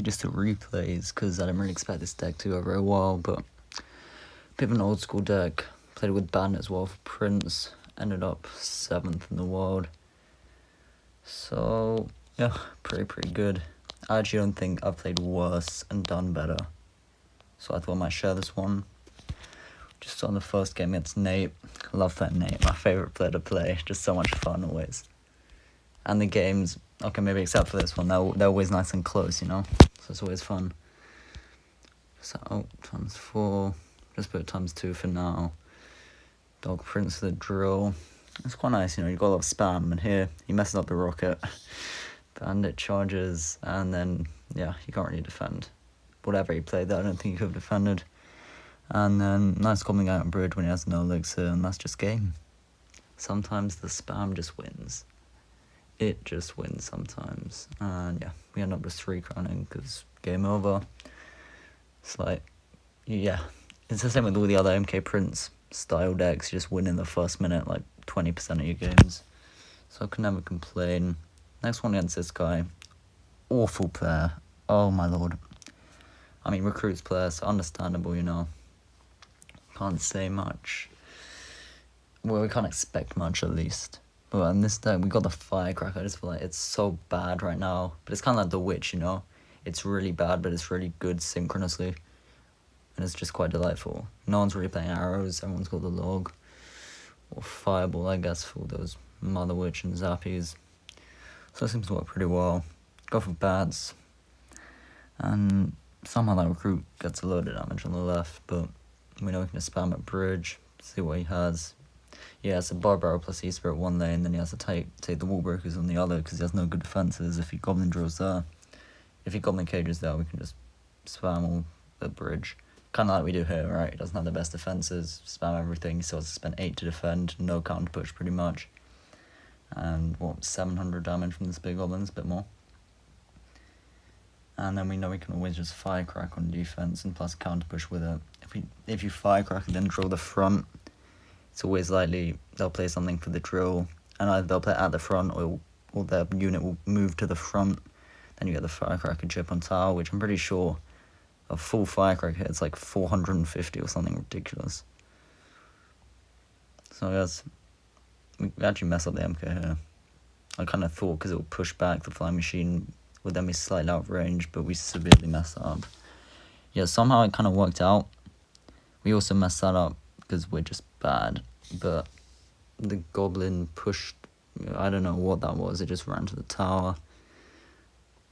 Just the replays, because I didn't really expect this deck to go very well, but a bit of an old school deck. Played with Bandit as well for Prince, ended up 7th in the world. So yeah, pretty good. I actually don't think I've played worse and done better, so I thought I might share this one. Just on the first game against Nate. Love that Nate, my favourite player to play, just so much fun always. And the games, okay, maybe except for this one, they're always nice and close, you know? So it's always fun. So, ×4, just put ×2 for now. Dog Prince for the drill. It's quite nice, you know, you've got a lot of spam, and here, he messes up the rocket. Bandit charges, and then, yeah, you can't really defend. Whatever he played there, I don't think he could have defended. And then, nice coming out on bridge when he has no elixir, and that's just game. Sometimes the spam just wins. It just wins sometimes. And yeah, we end up with 3 crowning because game over. It's like, yeah, it's the same with all the other MK Prince style decks. You just win in the first minute, like 20% of your games. So I can never complain. Next one against this guy. Awful player. Oh my lord. I mean, recruits player, so understandable, you know. Can't say much. Well, we can't expect much at least. But in this deck, we got the Firecracker. I just feel like it's so bad right now. But it's kind of like the Witch, you know? It's really bad, but it's really good synchronously. And it's just quite delightful. No one's really playing arrows. Everyone's got the log. Or Fireball, I guess, for those Mother Witch and Zappies. So it seems to work pretty well. Go for bats. And somehow that recruit gets a load of damage on the left. But we know we can just spam at bridge. See what he has. Yeah, it's a Barbaro plus E-Spirit one lane, then he has to take the Wall Breakers on the other because he has no good defenses if he Goblin drills there. If he Goblin cages there, we can just spam all the bridge. Kind of like we do here, right? He doesn't have the best defenses, spam everything, he still has to spend 8 to defend, no counter push pretty much. And what, 700 damage from this big Goblins, a bit more. And then we know we can always just Firecrack on defense and plus counter push with it. If you Firecrack and then drill the front, it's always likely they'll play something for the drill, and either they'll play at the front or their unit will move to the front. Then you get the Firecracker chip on tower, which I'm pretty sure a full Firecracker hits like 450 or something ridiculous. So yes, we actually mess up the MK here. I kind of thought because it would push back, the flying machine would then be slightly out of range, but we severely messed that up. Yeah, somehow it kind of worked out. We also messed that up because we're just bad, but the Goblin pushed, I don't know what that was, it just ran to the tower,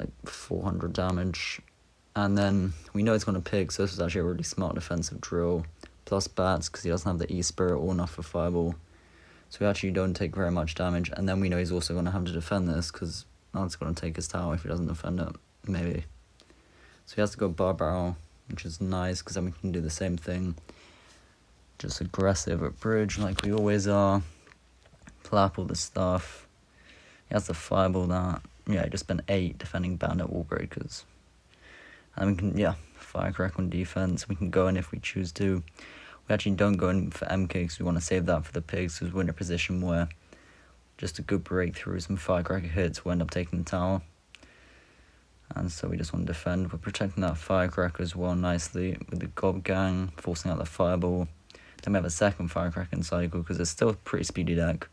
like 400 damage, and then we know it's going to pick, so this was actually a really smart defensive drill, plus bats, because he doesn't have the E-Spirit or enough for Fireball, so we actually don't take very much damage, and then we know he's also going to have to defend this, because that's going to take his tower if he doesn't defend it, maybe. So he has to go Barbaro, which is nice, because then we can do the same thing. Just aggressive at bridge like we always are. Plap all the stuff. He has to Fireball that. Yeah, just spent 8 defending Bandit Wall Breakers. And we can, yeah, Firecrack on defense. We can go in if we choose to. We actually don't go in for MK because we want to save that for the pigs, because we're in a position where just a good breakthrough, some Firecracker hits, we'll end up taking the tower. And so we just want to defend. We're protecting that Firecracker as well nicely with the Gob Gang, forcing out the Fireball. Then we have a second Firecracker cycle because it's still a pretty speedy deck.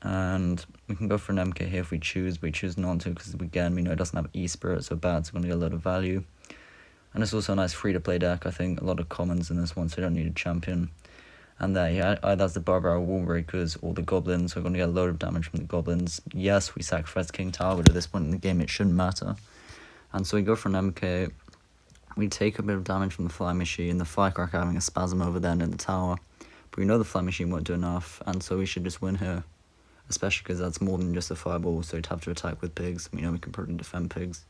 And we can go for an MK here if we choose, but we choose not to because again we know it doesn't have E-Spirit, so bats are going to get a lot of value. And it's also a nice free-to-play deck, I think. A lot of commons in this one, so you don't need a champion. And there, yeah, either has the Barbaro Wall Breakers or the Goblins, so we're going to get a load of damage from the Goblins. Yes, we sacrifice King Tower, but at this point in the game it shouldn't matter. And so we go for an MK. We take a bit of damage from the Fly Machine, the Firecracker having a spasm over there in the tower. But we know the Fly Machine won't do enough, and so we should just win here. Especially because that's more than just a Fireball, so we'd have to attack with pigs. We know we can probably defend pigs.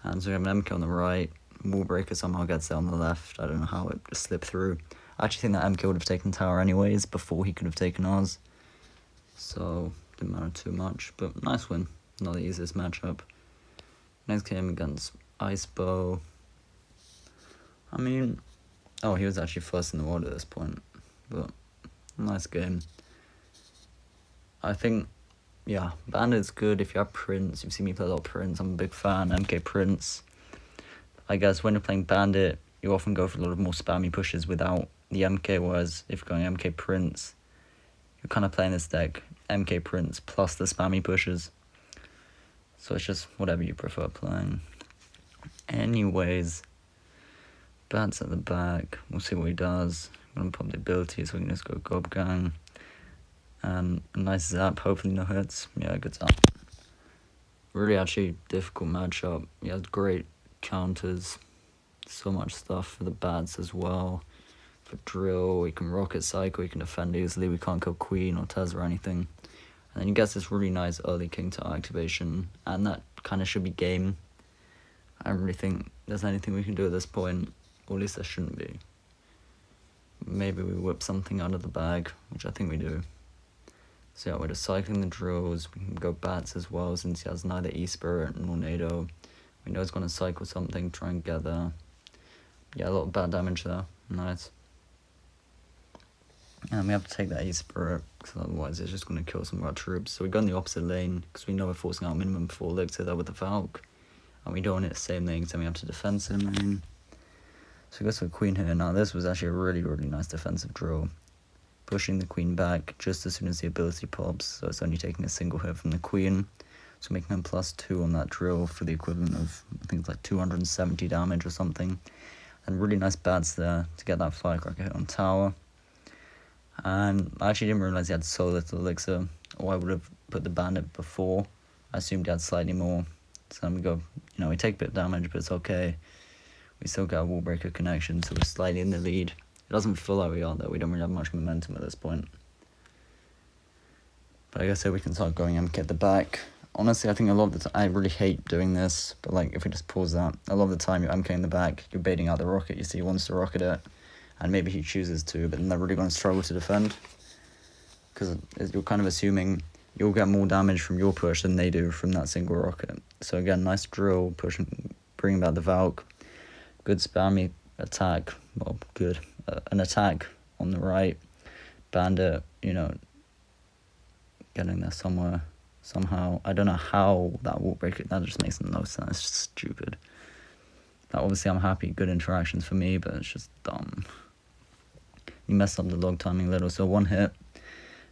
And so we have an MK on the right. Wall Breaker somehow gets there on the left. I don't know how it just slipped through. I actually think that MK would have taken tower anyways, before he could have taken ours. So, didn't matter too much, but nice win. Not the easiest matchup. Next game against Icebow. I mean, oh, he was actually first in the world at this point, but nice game. I think yeah, Bandit's good if you have Prince. You've seen me play a lot of Prince. I'm a big fan. MK Prince. I guess when you're playing Bandit, you often go for a lot of more spammy pushes without the MK, whereas if you're going MK Prince, you're kind of playing this deck, MK Prince plus the spammy pushes. So it's just whatever you prefer playing. Anyways, Bats at the back. We'll see what he does. I'm going to pop the ability so we can just go Gob Gang. And a nice zap, hopefully no hits. Yeah, good zap. Really actually difficult matchup. He has great counters. So much stuff for the bats as well. For drill, we can rocket cycle, we can defend easily, we can't kill Queen or Tez or anything. And then he gets this really nice early King Tower activation, and that kind of should be game. I don't really think there's anything we can do at this point, or at least there shouldn't be. Maybe we whip something out of the bag, which I think we do. So yeah, we're just cycling the drills, we can go bats as well since he has neither E-Spirit nor Nado. We know he's going to cycle something, try and get there. Yeah, a lot of bad damage there, nice. And we have to take that E-Spirit, because otherwise it's just going to kill some of our troops. So we go in the opposite lane, because we know we're forcing out minimum 4 elixir there with the Valk. And we don't want it the same lane, so we have to defend same lane. So we go to the Queen here. Now this was actually a really, really nice defensive drill. Pushing the Queen back just as soon as the ability pops, so it's only taking a single hit from the Queen. So making him +2 on that drill for the equivalent of, I think it's like 270 damage or something. And really nice bats there to get that Firecracker hit on tower. And I actually didn't realise he had so little elixir, or I would have put the bandit before. I assumed he had slightly more. So then we go, we take a bit of damage, but it's okay. We still get a wall breaker connection, so we're slightly in the lead. It doesn't feel like we are, though. We don't really have much momentum at this point. But I guess we can start going MK at the back. Honestly, I think a lot of the time, I really hate doing this, but like, if we just pause that, a lot of the time you're MK in the back, you're baiting out the rocket, you see he wants to rocket it, and maybe he chooses to, but then they're really going to struggle to defend. Because you're kind of assuming you'll get more damage from your push than they do from that single rocket. So again, nice drill, pushing, bringing back the Valk. Good spammy attack, well, good. An attack on the right. Bandit, getting there somewhere, somehow. I don't know how that wall breaker, that just makes no sense. It's just stupid. That obviously I'm happy, good interactions for me, but it's just dumb. You messed up the log timing a little, so 1 hit.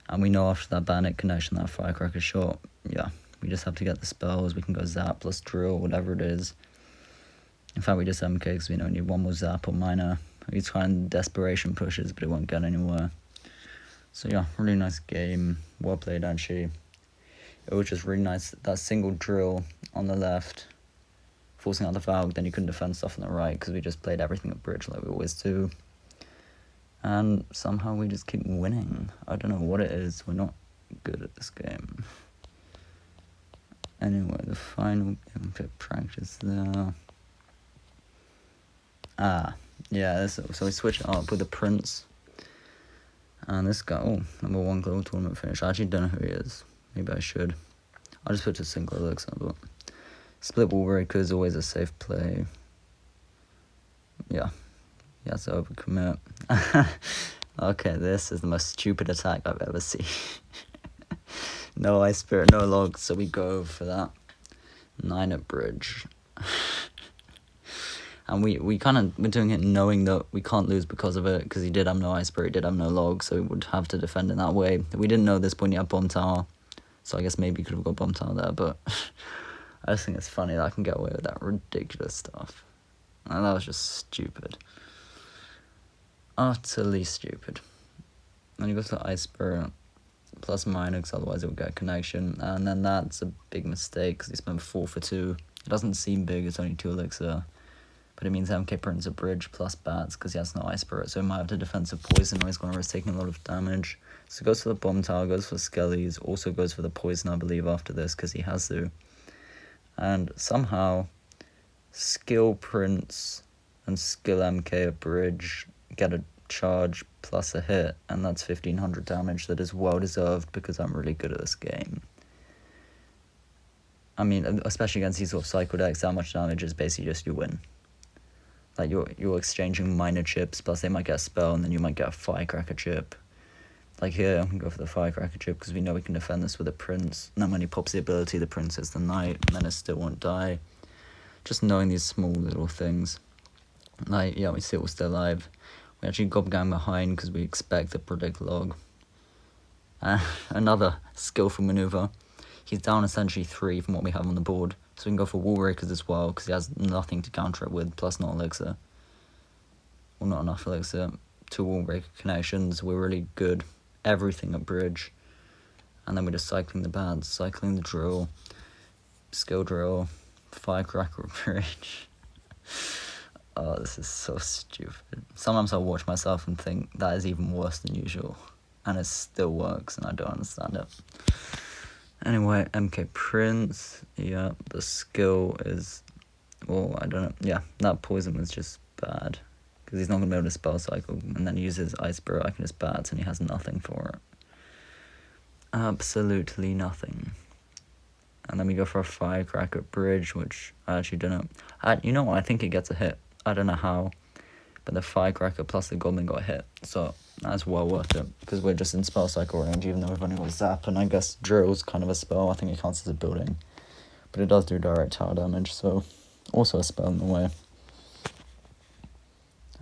And we know after that bandit connection, that Firecracker shot, yeah, we just have to get the spells. We can go zap plus drill, whatever it is. In fact, we just MK because we don't need 1 more zap or minor. We try and desperation pushes, but it won't get anywhere. So yeah, really nice game. Well played, actually. It was just really nice. That single drill on the left, forcing out the Valk, then you couldn't defend stuff on the right because we just played everything at bridge like we always do. And somehow we just keep winning. I don't know what it is. We're not good at this game. Anyway, the final game bit practice there. Yeah, so we switch it up with the Prince. And this guy, #1 global tournament finish. I actually don't know who he is. Maybe I should. I'll just put a single elixir, but split wall breaker is always a safe play. Yeah. He has to overcommit. Okay, this is the most stupid attack I've ever seen. No Ice Spirit, no logs, so we go for that. 9 at bridge. And we're doing it knowing that we can't lose because of it, because he did have no Ice Spirit, did have no log, so we would have to defend in that way. We didn't know at this point he had bomb tower, so I guess maybe he could have got bomb tower there, but I just think it's funny that I can get away with that ridiculous stuff. And that was just stupid. Utterly stupid. Then you go to the Ice Spirit plus minor, because otherwise it will get a connection, and then that's a big mistake because he spent 4 for 2. It doesn't seem big, it's only 2 elixir, but it means MK Prince a bridge plus bats because he has no Ice Spirit, so he might have to defensive poison or he's going to risk taking a lot of damage. So goes for the bomb tower, goes for Skellies, also goes for the poison I believe after this because he has to. And somehow skill Prince and skill MK a bridge get a charge plus a hit, and that's 1500 damage that is well deserved because I'm really good at this game. I mean, especially against these sort of cycle decks, that much damage is basically just you win. Like you're exchanging minor chips, plus they might get a spell and then you might get a Firecracker chip. Like here, I'm going to go for the Firecracker chip because we know we can defend this with a Prince. And then when he pops the ability, the Prince is the Knight, and then it still won't die. Just knowing these small little things. Like, yeah, we see it was still alive. We actually got gang behind because we expect to predict log. Another skillful maneuver. He's down essentially 3 from what we have on the board. So we can go for wall breakers as well because he has nothing to counter it with, plus not elixir. Well, not enough elixir. 2 wall breaker connections. We're really good. Everything at bridge. And then we're just cycling the bads, cycling the drill, skill drill, Firecracker bridge. Oh, this is so stupid. Sometimes I watch myself and think that is even worse than usual. And it still works, and I don't understand it. Anyway, MK Prince. Yeah, the skill is... Well, I don't know. Yeah, that poison was just bad. Because he's not going to be able to spell cycle. And then he uses Ice Spirit, I can just bats, and he has nothing for it. Absolutely nothing. And then we go for a Firecracker bridge, which I actually don't know. You know what? I think it gets a hit. I don't know how. But the Firecracker plus the Goblin got hit. So that's well worth it. Because we're just in spell cycle range, even though we've only got Zap. And I guess Drill's kind of a spell. I think it counts as a building. But it does do direct tower damage. So also a spell in the way.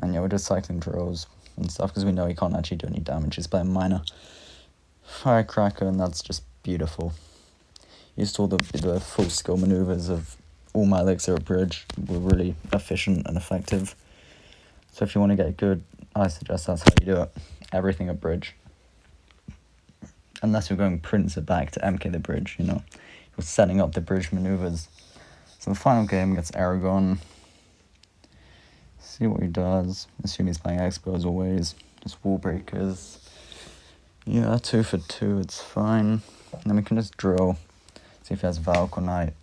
And yeah, we're just cycling Drills and stuff. Because we know he can't actually do any damage. He's playing minor Firecracker. And that's just beautiful. Used all the full skill maneuvers of all my elixir at bridge were really efficient and effective. So if you want to get good, I suggest that's how you do it. Everything at bridge. Unless you're going Prince it back to MK the bridge, you know. You're setting up the bridge maneuvers. So the final game gets Aragon. See what he does. Assume he's playing Expo as always. Just wall breakers. Yeah, 2 for 2, it's fine. And then we can just drill. See if he has Valk or Knight.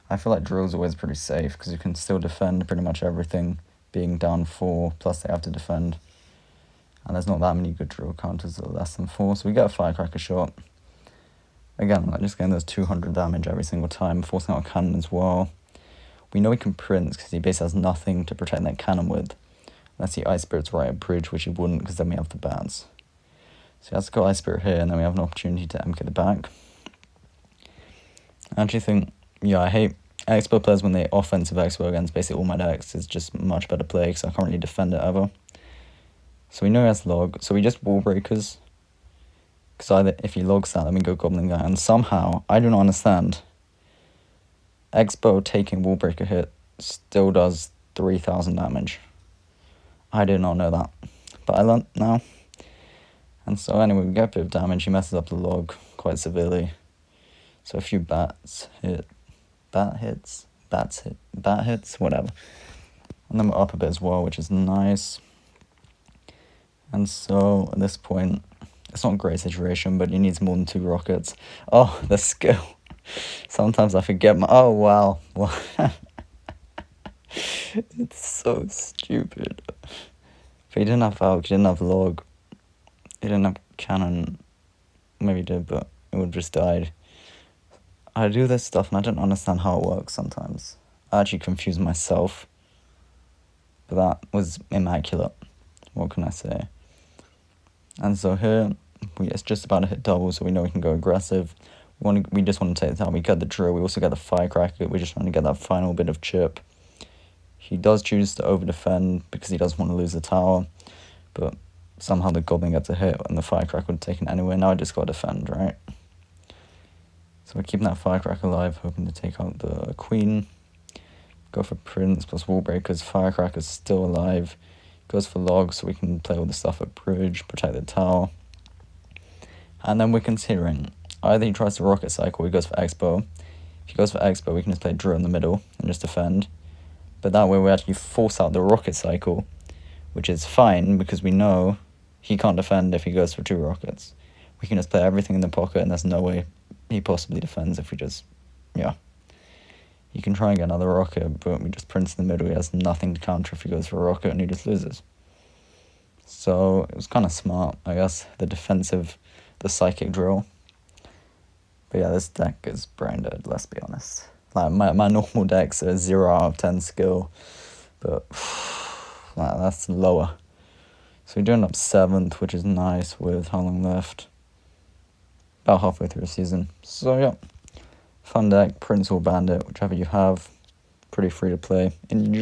I feel like drill's always pretty safe because you can still defend pretty much everything being down 4, plus they have to defend. And there's not that many good drill counters that are less than 4, so we get a Firecracker shot. Again, like just getting those 200 damage every single time, forcing out a cannon as well. We know he can Prince because he basically has nothing to protect that cannon with. Unless the Ice Spirit's right at bridge, which he wouldn't because then we have the bats. So he has to go Ice Spirit here, and then we have an opportunity to MK the back. I actually think, yeah, I hate Expo players when they offensive Expo against basically all my decks. Is just much better play because I can't really defend it ever. So we know he has log, so we just wall breakers. Because either if he logs that, then we go Goblin Guy. And somehow, I do not understand, Expo taking wall breaker hit still does 3,000 damage. I did not know that, but I learnt now. And so anyway, we get a bit of damage. He messes up the log quite severely. So a few bats hit, bat hits, whatever. And then we're up a bit as well, which is nice. And so at this point, it's not a great situation, but he needs more than 2 rockets. Oh, the skill. Sometimes I forget my... Oh, wow. It's so stupid. If he didn't have Valk, he didn't have log, he didn't have cannon. Maybe he did, but it would have just died. I do this stuff and I don't understand how it works sometimes. I actually confuse myself. But that was immaculate. What can I say? And so here, it's just about to hit double, so we know we can go aggressive. We just want to take the time. We get the drill. We also get the Firecracker. We're just trying to get that final bit of chip. He does choose to over-defend because he doesn't want to lose the tower. But somehow the Goblin gets a hit and the Firecracker would take it anyway. Now I just got to defend, right? So we're keeping that Firecracker alive, hoping to take out the Queen. Go for Prince plus Wall Breakers. Firecracker's still alive. Goes for Log so we can play all the stuff at bridge, protect the tower. And then we're considering, either he tries to Rocket Cycle or he goes for Expo. If he goes for Expo, we can just play Drill in the middle and just defend. But that way we actually force out the Rocket Cycle, which is fine because we know he can't defend if he goes for 2 rockets. We can just play everything in the pocket and there's no way he possibly defends if we just, yeah. He can try and get another rocket, but we just Prince in the middle. He has nothing to counter if he goes for a rocket and he just loses. So it was kind of smart, I guess, the psychic drill. But yeah, this deck is brain dead, let's be honest. Like my normal decks are 0 out of 10 skill, but that's lower. So we do end up 7th, which is nice with how long left. About halfway through the season. So yeah, fun deck, Prince or Bandit, whichever you have. Pretty free to play. Enjoy.